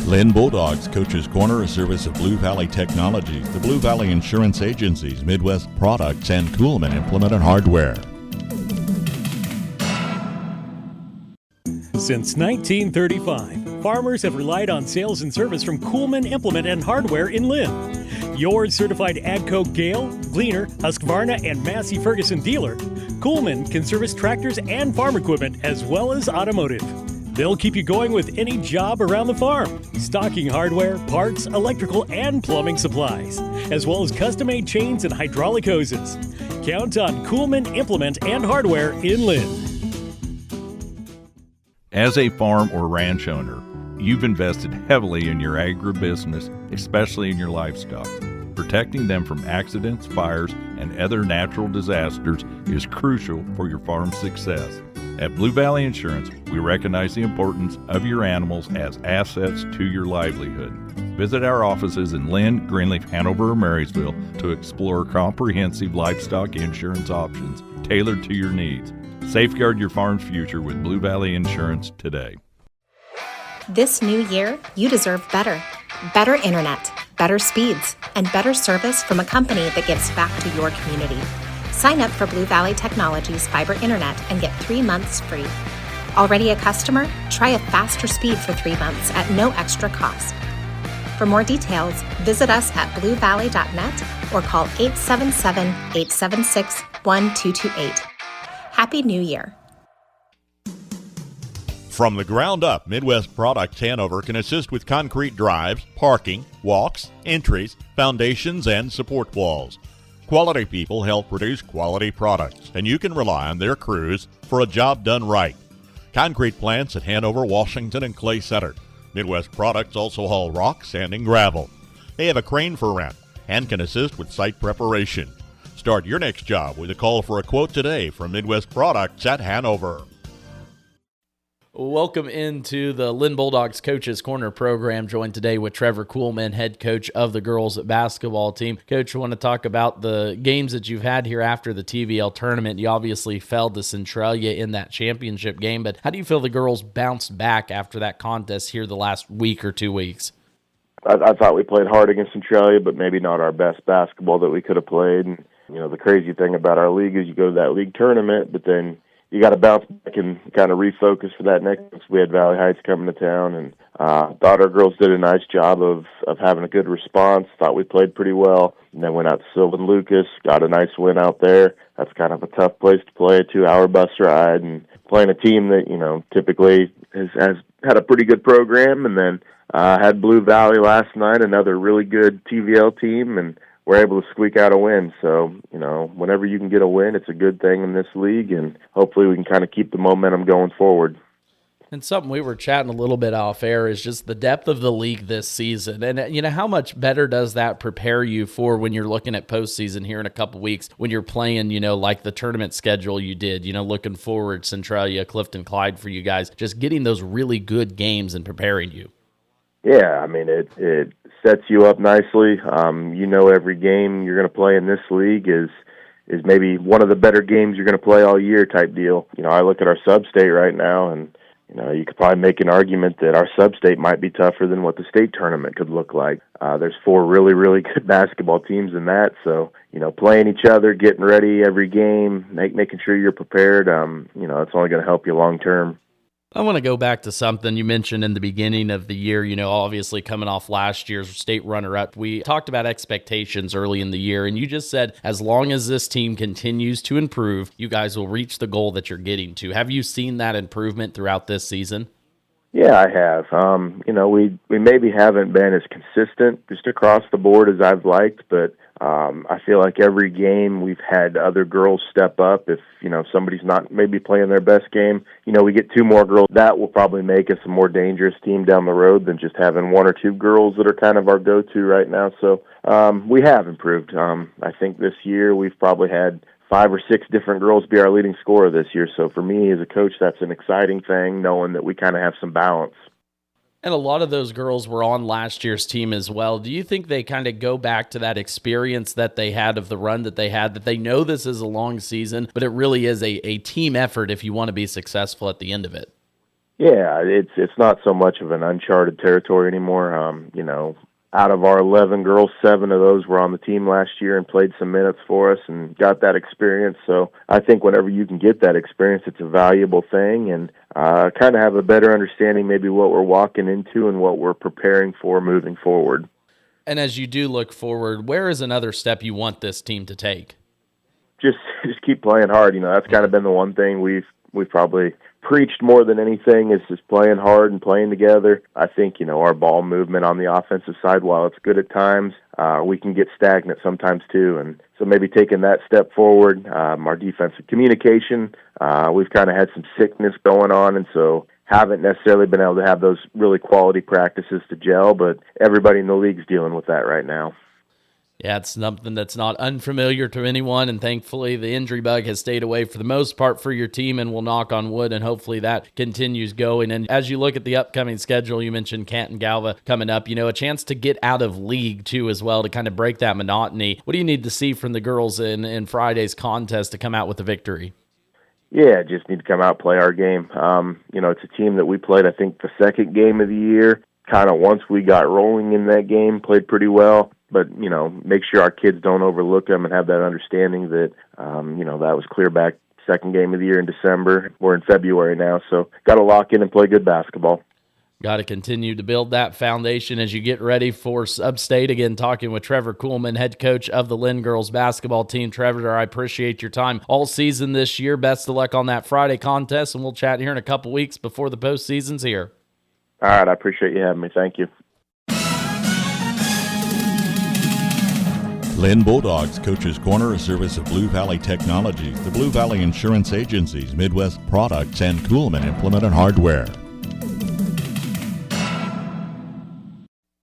Linn Bulldogs Coach's Corner, a service of Blue Valley Technologies, the Blue Valley Insurance Agencies, Midwest Products, and Coolman Implement and Hardware. Since 1935, farmers have relied on sales and service from Coolman Implement and Hardware in Linn. Your certified AGCO Gale, Gleaner, Husqvarna, and Massey Ferguson dealer, Coolman can service tractors and farm equipment as well as automotive. They'll keep you going with any job around the farm, stocking hardware, parts, electrical, and plumbing supplies, as well as custom-made chains and hydraulic hoses. Count on Coolman Implement and Hardware in Linn. As a farm or ranch owner, you've invested heavily in your agribusiness, especially in your livestock. Protecting them from accidents, fires, and other natural disasters is crucial for your farm's success. At Blue Valley Insurance, we recognize the importance of your animals as assets to your livelihood. Visit our offices in Linn, Greenleaf, Hanover, or Marysville to explore comprehensive livestock insurance options tailored to your needs. Safeguard your farm's future with Blue Valley Insurance today. This new year, you deserve better. Better internet, better speeds, and better service from a company that gives back to your community. Sign up for Blue Valley Technologies fiber internet and get 3 months free. Already a customer? Try a faster speed for 3 months at no extra cost. For more details, visit us at bluevalley.net or call 877-876-1228. Happy New Year. From the ground up, Midwest Products Hanover can assist with concrete drives, parking, walks, entries, foundations, and support walls. Quality people help produce quality products, and you can rely on their crews for a job done right. Concrete plants at Hanover, Washington, and Clay Center. Midwest Products also haul rock, sand, and gravel. They have a crane for rent and can assist with site preparation. Start your next job with a call for a quote today from Midwest Products at Hanover. Welcome into the Linn Bulldogs Coach's Corner program, joined today with Trevor Coolman, head coach of the girls basketball team. Coach, I want to talk about the games that you've had here after the TVL tournament. You obviously fell to Centralia in that championship game, but how do you feel the girls bounced back after that contest here the last week or 2 weeks? I thought we played hard against Centralia, but maybe not our best basketball that we could have played. And, the crazy thing about our league is you go to that league tournament, but then you got to bounce back and kind of refocus for that next. We had Valley Heights coming to town, and thought our girls did a nice job of having a good response. Thought we played pretty well, and then went out to Sylvan Lucas, got a nice win out there. That's kind of a tough place to play, a 2-hour bus ride, and playing a team that typically has had a pretty good program. And then had Blue Valley last night, another really good TVL team, and we're able to squeak out a win. So, whenever you can get a win, it's a good thing in this league, and hopefully we can kind of keep the momentum going forward. And something we were chatting a little bit off air is just the depth of the league this season. And, how much better does that prepare you for when you're looking at postseason here in a couple weeks, when you're playing, like the tournament schedule you did, looking forward, Centralia, Clifton, Clyde for you guys, just getting those really good games and preparing you. Yeah, it sets you up nicely. Every game you're going to play in this league is maybe one of the better games you're going to play all year type deal. I look at our sub-state right now, and you could probably make an argument that our sub-state might be tougher than what the state tournament could look like. There's 4 really, really good basketball teams in that, so playing each other, getting ready every game, making sure you're prepared. It's only going to help you long term. I want to go back to something you mentioned in the beginning of the year, obviously coming off last year's state runner-up. We talked about expectations early in the year, and you just said as long as this team continues to improve, you guys will reach the goal that you're getting to. Have you seen that improvement throughout this season? Yeah, I have. We maybe haven't been as consistent just across the board as I've liked, but I feel like every game we've had other girls step up. If, somebody's not maybe playing their best game, we get 2 more girls. That will probably make us a more dangerous team down the road than just having 1 or 2 girls that are kind of our go-to right now. So we have improved. I think this year we've probably had 5 or 6 different girls be our leading scorer this year. So for me as a coach, that's an exciting thing, knowing that we kind of have some balance. And a lot of those girls were on last year's team as well. Do you think they kind of go back to that experience that they had of the run that they had, that they know this is a long season, but it really is a team effort if you want to be successful at the end of it? Yeah, it's not so much of an uncharted territory anymore. Out of our 11 girls, 7 of those were on the team last year and played some minutes for us and got that experience. So I think whenever you can get that experience, it's a valuable thing, and kind of have a better understanding maybe what we're walking into and what we're preparing for moving forward. And as you do look forward, where is another step you want this team to take? Just keep playing hard. That's kind of been the one thing we've probably preached more than anything, is just playing hard and playing together. I think, our ball movement on the offensive side, while it's good at times, we can get stagnant sometimes too. And so maybe taking that step forward, our defensive communication, we've kind of had some sickness going on, and so haven't necessarily been able to have those really quality practices to gel, but everybody in the league's dealing with that right now. Yeah, it's something that's not unfamiliar to anyone, and thankfully the injury bug has stayed away for the most part for your team, and we'll knock on wood, and hopefully that continues going. And as you look at the upcoming schedule, you mentioned Canton Galva coming up, a chance to get out of league too as well to kind of break that monotony. What do you need to see from the girls in Friday's contest to come out with a victory? Yeah, just need to come out, play our game. It's a team that we played, I think, the second game of the year. Kind of once we got rolling in that game, played pretty well. But, make sure our kids don't overlook them and have that understanding that, that was clear back second game of the year in December. We're in February now, so got to lock in and play good basketball. Got to continue to build that foundation as you get ready for Upstate. Again, talking with Trevor Kuhlman, head coach of the Linn girls basketball team. Trevor, I appreciate your time all season this year. Best of luck on that Friday contest, and we'll chat here in a couple weeks before the postseason's here. All right, I appreciate you having me. Thank you. Linn Bulldogs Coach's Corner, a service of Blue Valley Technologies, the Blue Valley Insurance Agencies, Midwest Products, and Kuhlman Implement and Hardware.